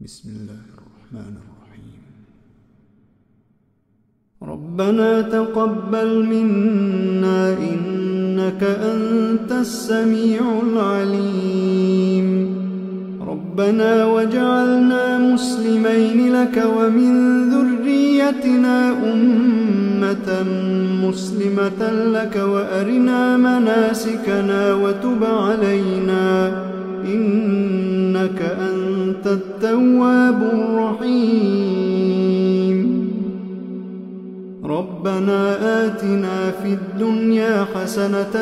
بسم الله الرحمن الرحيم. ربنا تقبل منا إنك أنت السميع العليم. ربنا واجعلنا مسلمين لك ومن ذريتنا أمة مسلمة لك وأرنا مناسكنا وتب علينا إنك أنت التواب الرحيم. ربنا آتنا في الدنيا حسنة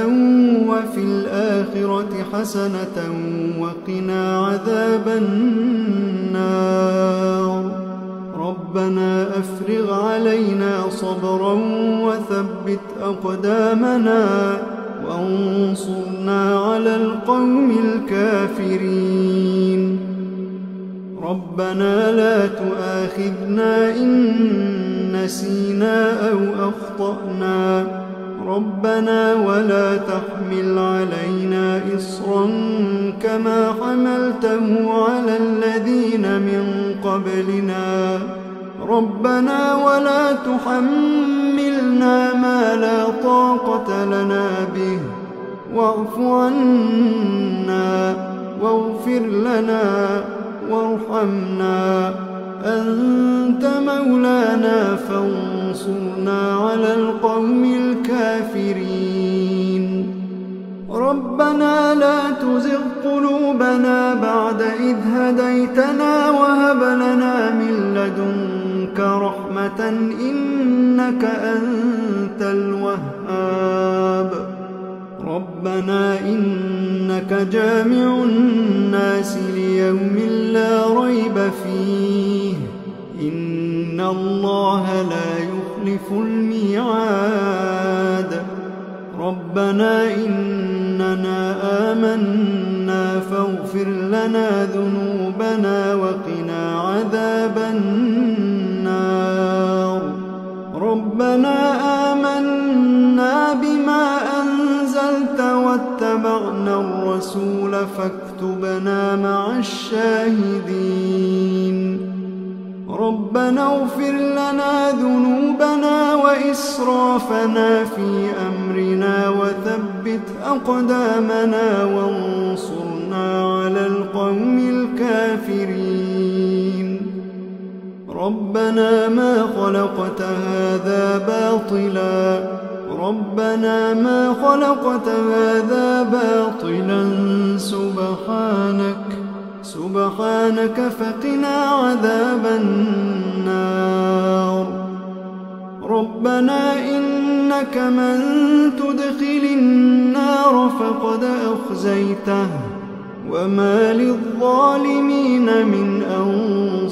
وفي الآخرة حسنة وقنا عذاب النار. ربنا أفرغ علينا صبرا وثبت أقدامنا وانصرنا على القوم الكافرين. ربنا لا تؤاخذنا إن نسينا أو أخطأنا. ربنا ولا تحمل علينا إصرا كما حملته على الذين من قبلنا. ربنا ولا تحملنا ما لا طاقة لنا به واعف عنا واغفر لنا وارحمنا أنت مولانا فانصرنا على القوم الكافرين. ربنا لا تزغ قلوبنا بعد إذ هديتنا وهب لنا من لدنك رحمة إنك أنت الوهاب. ربنا إنك جامع الناس ليوم لا ريب فيه إن الله لا يخلف الميعاد. ربنا إننا آمنا فاغفر لنا ذنوبنا وقنا عذاب النار. ربنا آمنا بما أنزلت واتبعنا الرسول فاكتبنا مع الشاهدين. ربنا اغفر لنا ذنوبنا وإسرافنا في أمرنا وثبت أقدامنا وانصرنا على القوم الكافرين. ربنا ما خلقت هذا باطلا. ربنا ما خلقت هذا باطلا سبحانك فقنا عذاب النار. ربنا إنك من تدخل النار فقد أخزيته وما للظالمين من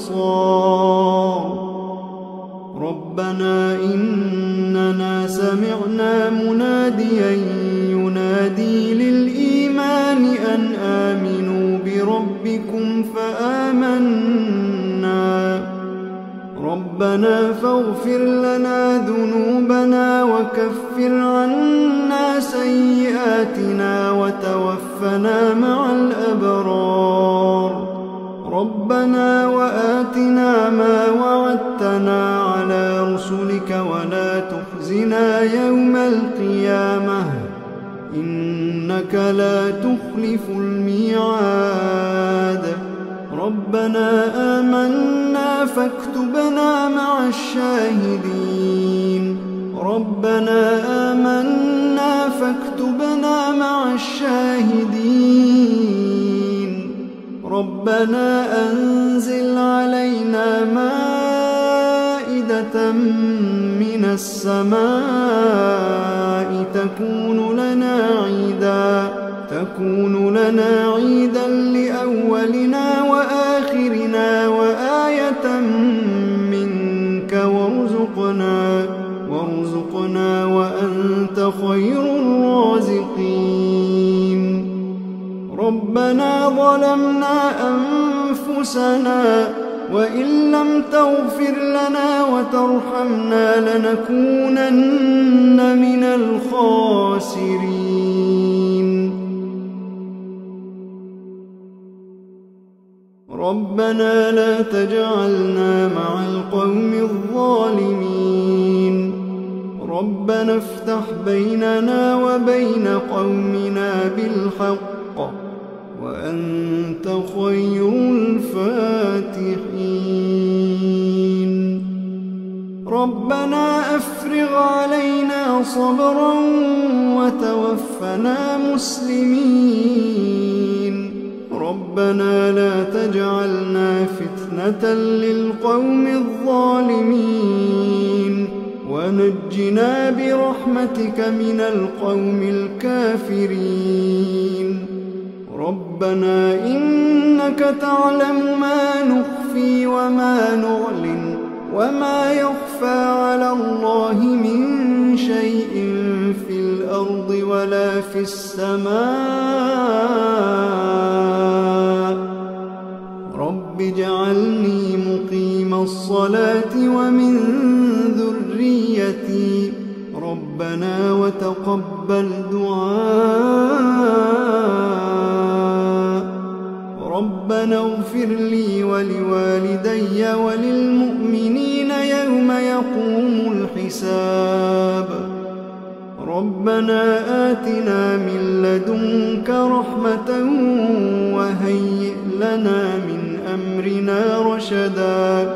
أنصار. ربنا إننا سمعنا مناديا ينادي للإيمان أن آمنوا بربكم فآمنا. ربنا فاغفر لنا ذنوبنا وكفر عنا سيئاتنا وتوفنا مع الأبرار. ربنا وآتنا ما وعدتنا على رسلك ولا تخزنا يوم القيامة إنك لا تخلف الميعاد. ربنا آمنا فاكتبنا مع الشاهدين. ربنا آمنا فاكتبنا مع الشاهدين. ربنا أنزل علينا مائدة من السماء تكون لنا عيدا لأولنا وآخرنا وآية منك وارزقنا وأنت خير الرازقين. ربنا ظلمنا أنفسنا وإن لم تغفر لنا وترحمنا لنكونن من الخاسرين. ربنا لا تجعلنا مع القوم الظالمين ربنا افتح بيننا وبين قومنا بالحق وأنت خير الفاتحين ربنا أفرغ علينا صبرا وتوفنا مسلمين ربنا لا تجعلنا فتنة للقوم الظالمين ونجنا برحمتك من القوم الكافرين ربنا إنك تعلم ما نخفي وما نعلن وما يخفى على الله من شيء في الأرض ولا في السماء رب اجعلني مقيم الصلاة ومن ذريتي ربنا وتقبل دعاء ربنا اغفر لي ولوالدي وللمؤمنين يوم يقوم الحساب ربنا آتنا من لدنك رحمة وهيئ لنا من أمرنا رشدا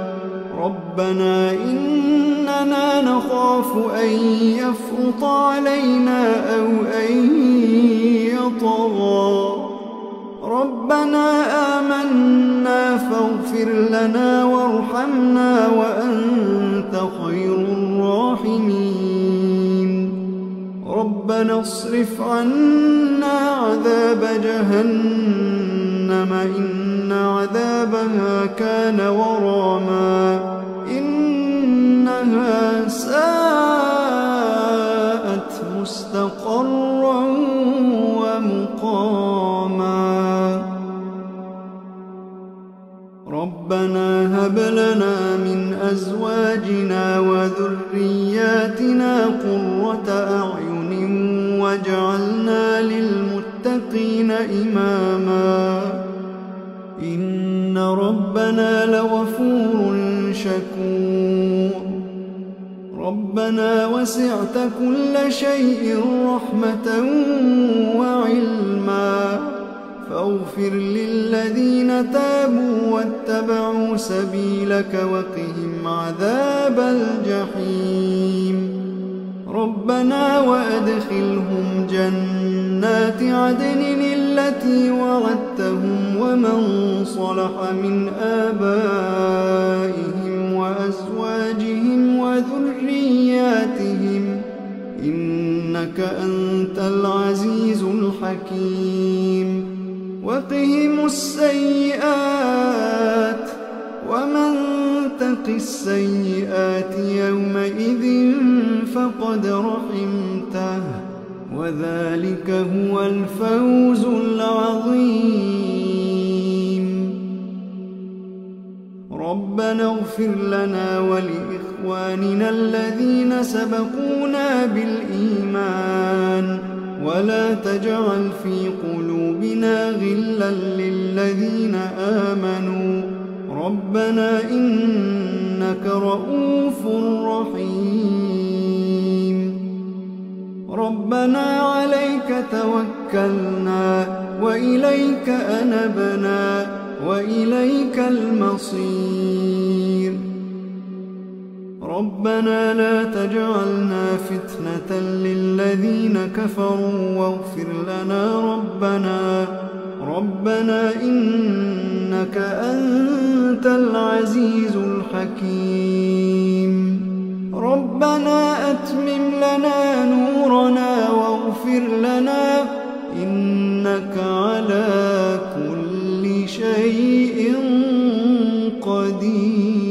ربنا إننا نخاف أن يفرط علينا أو أن يطغى ربنا آمنا فاغفر لنا وارحمنا وأنت خير الراحمين ربنا اصرف عنا عذاب جهنم إن عذابها كان غراما إنها ساءت مستقرا ومقاما ربنا هب لنا من أزواجنا وذرياتنا قرة أعين واجعلنا للمتقين إماما إن ربنا لغفور شكور ربنا وسعت كل شيء رحمة وعلما فاغفر للذين تابوا واتبعوا سبيلك وقهم عذاب الجحيم ربنا وأدخلهم جنات عدن التي وعدتهم ومن صلح من آبائهم وأزواجهم وذرياتهم إنك أنت العزيز الحكيم وقهم السيئات ومن تق السيئات يومئذ فقد رحمته وذلك هو الفوز العظيم ربنا اغفر لنا ولإخواننا الذين سبقونا بالإيمان ولا تجعل في قلوبنا غلا للذين آمنوا ربنا إنك رؤوف رحيم ربنا عليك توكلنا وإليك أنبنا وإليك المصير ربنا لا تجعلنا فتنة للذين كفروا واغفر لنا ربنا إنك أنت العزيز الحكيم ربنا أتمم لنا نورنا واغفر لنا إنك على كل شيء قدير